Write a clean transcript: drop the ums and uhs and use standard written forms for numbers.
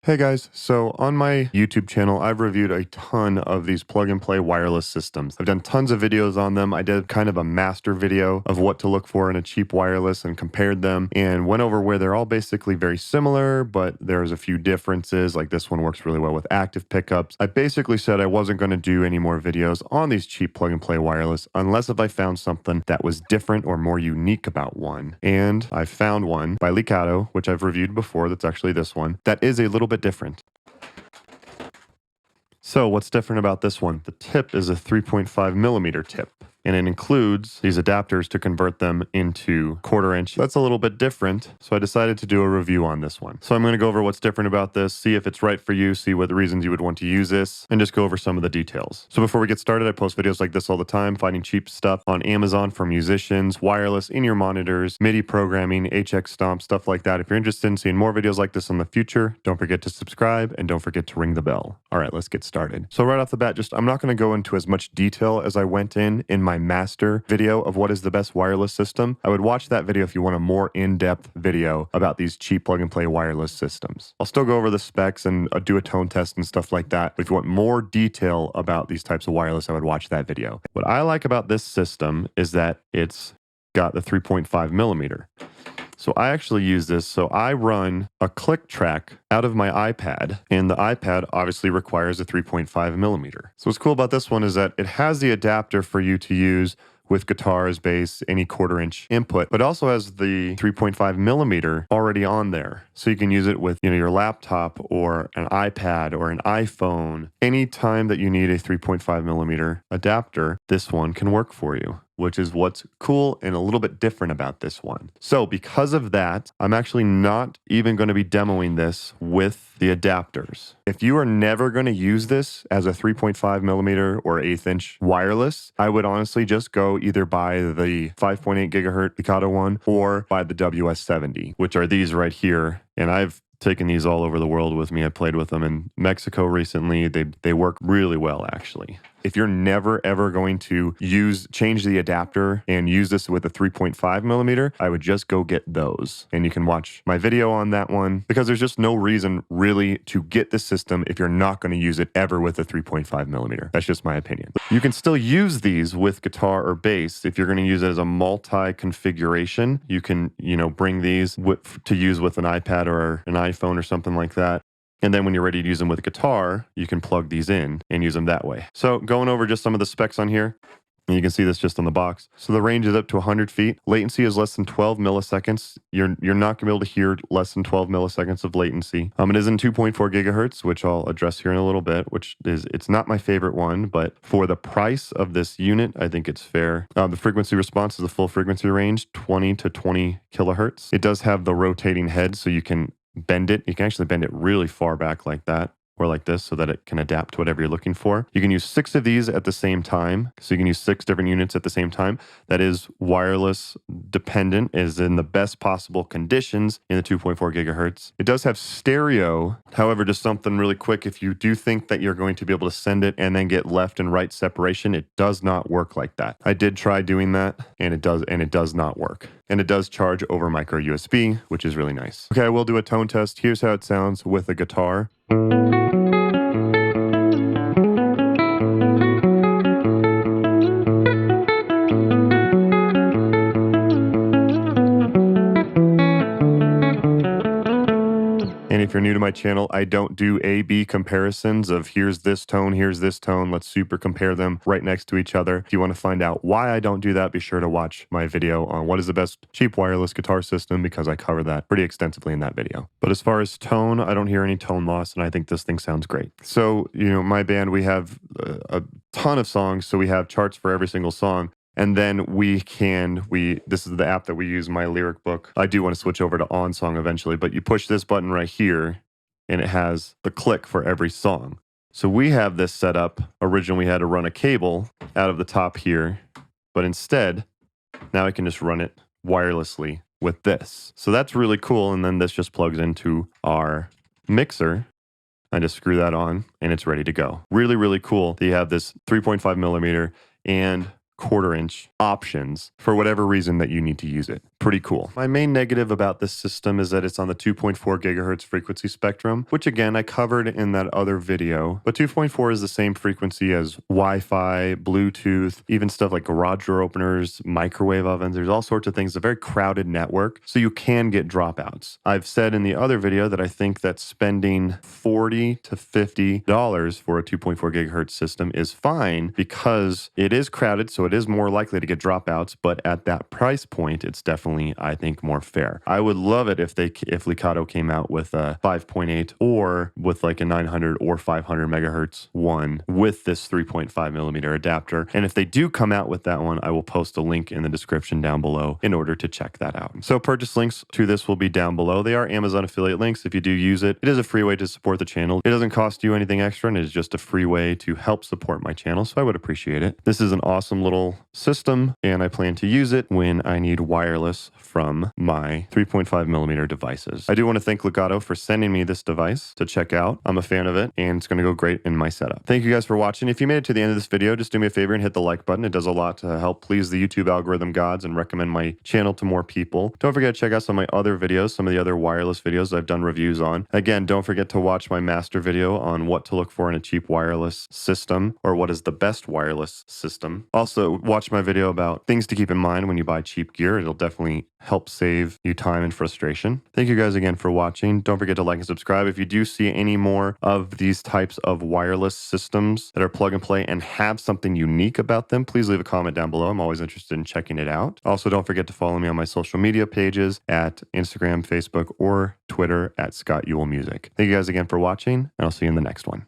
Hey guys, so on my YouTube channel, I've reviewed a ton of these plug and play wireless systems. I've done tons of videos on them. I did kind of a master video of what to look for in a cheap wireless and compared them and went over where they're all basically very similar, but there's a few differences. Like this one works really well with active pickups. I basically said I wasn't going to do any more videos on these cheap plug and play wireless unless if I found something that was different or more unique about one. And I found one by Lekato, which I've reviewed before. That's actually this one. That is a little bit different. So what's different about this one? The tip is a 3.5 millimeter tip, and it includes these adapters to convert them into 1/4 inch. That's a little bit different, so I decided to do a review on this one. So I'm going to go over what's different about this, see if it's right for you, see what the reasons you would want to use this, and just go over some of the details. So before we get started, I post videos like this all the time, finding cheap stuff on Amazon for musicians, wireless, in-ear monitors, MIDI programming, HX Stomp, stuff like that. If you're interested in seeing more videos like this in the future, don't forget to subscribe and don't forget to ring the bell. All right, let's get started. So right off the bat, I'm not going to go into as much detail as I went in my master video of what is the best wireless system. I would watch that video if you want a more in-depth video about these cheap plug-and-play wireless systems. I'll still go over the specs and do a tone test and stuff like that. But if you want more detail about these types of wireless, I would watch that video. What I like about this system is that it's got the 3.5 millimeter. So I actually use this. So I run a click track out of my iPad, and the iPad obviously requires a 3.5 millimeter. So what's cool about this one is that it has the adapter for you to use with guitars, bass, any 1/4 inch input, but also has the 3.5 millimeter already on there. So you can use it with, your laptop or an iPad or an iPhone. Anytime that you need a 3.5 millimeter adapter, this one can work for you, which is what's cool and a little bit different about this one. So because of that, I'm actually not even going to be demoing this with the adapters. If you are never going to use this as a 3.5 millimeter or 1/8 inch wireless, I would honestly just go either buy the 5.8 gigahertz Lekato one or buy the WS70, which are these right here. And I've taken these all over the world with me. I played with them in Mexico recently. They work really well, actually. If you're never ever going to change the adapter and use this with a 3.5 millimeter, I would just go get those. And you can watch my video on that one because there's just no reason really to get the system if you're not going to use it ever with a 3.5 millimeter. That's just my opinion. You can still use these with guitar or bass. If you're going to use it as a multi-configuration, you can, bring these to use with an iPad or an iPhone or something like that. And then when you're ready to use them with a guitar, you can plug these in and use them that way. So going over just some of the specs on here, and you can see this just on the box. So the range is up to 100 feet. Latency is less than 12 milliseconds. You're not going to be able to hear less than 12 milliseconds of latency. It is in 2.4 gigahertz, which I'll address here in a little bit, it's not my favorite one, but for the price of this unit, I think it's fair. The frequency response is the full frequency range, 20 to 20 kilohertz. It does have the rotating head, so you can bend it. You can actually bend it really far back like that or like this so that it can adapt to whatever you're looking for. You can use 6 of these at the same time. So you can use 6 different units at the same time. That is wireless dependent, is in the best possible conditions in the 2.4 gigahertz. It does have stereo. However, just something really quick, if you do think that you're going to be able to send it and then get left and right separation, it does not work like that. I did try doing that and it does not work. And it does charge over micro USB, which is really nice. Okay, I will do a tone test. Here's how it sounds with a guitar. And if you're new to my channel, I don't do A/B comparisons of here's this tone, let's super compare them right next to each other. If you want to find out why I don't do that, be sure to watch my video on what is the best cheap wireless guitar system, because I cover that pretty extensively in that video. But as far as tone, I don't hear any tone loss, and I think this thing sounds great. So, my band, we have a ton of songs, so we have charts for every single song. And then this is the app that we use, my lyric book. I do want to switch over to On Song eventually, but you push this button right here and it has the click for every song. So we have this set up. Originally we had to run a cable out of the top here, but instead, now I can just run it wirelessly with this. So that's really cool. And then this just plugs into our mixer. I just screw that on and it's ready to go. Really, really cool that you have this 3.5 millimeter and 1/4 inch options for whatever reason that you need to use it. pretty cool. My main negative about this system is that it's on the 2.4 gigahertz frequency spectrum, which again, I covered in that other video, but 2.4 is the same frequency as Wi-Fi, Bluetooth, even stuff like garage door openers, microwave ovens. There's all sorts of things. It's a very crowded network, so you can get dropouts. I've said in the other video that I think that spending $40 to $50 for a 2.4 gigahertz system is fine because it is crowded, so it is more likely to get dropouts, but at that price point, it's definitely, I think, more fair. I would love it if Lekato came out with a 5.8 or with like a 900 or 500 megahertz one with this 3.5 millimeter adapter. And if they do come out with that one, I will post a link in the description down below in order to check that out. So purchase links to this will be down below. They are Amazon affiliate links. If you do use it, it is a free way to support the channel. It doesn't cost you anything extra, and it is just a free way to help support my channel, so I would appreciate it. This is an awesome little system, and I plan to use it when I need wireless from my 3.5 millimeter devices. I do want to thank Lekato for sending me this device to check out. I'm a fan of it, and it's going to go great in my setup. Thank you guys for watching. If you made it to the end of this video, just do me a favor and hit the like button. It does a lot to help please the YouTube algorithm gods and recommend my channel to more people. Don't forget to check out some of my other videos, some of the other wireless videos I've done reviews on. Again, don't forget to watch my master video on what to look for in a cheap wireless system, or what is the best wireless system. Also, watch my video about things to keep in mind when you buy cheap gear. It'll definitely help save you time and frustration. Thank you guys again for watching. Don't forget to like and subscribe. If you do see any more of these types of wireless systems that are plug and play and have something unique about them, please leave a comment down below. I'm always interested in checking it out. Also, don't forget to follow me on my social media pages at Instagram, Facebook, or Twitter at Scott Ewell Music. Thank you guys again for watching, and I'll see you in the next one.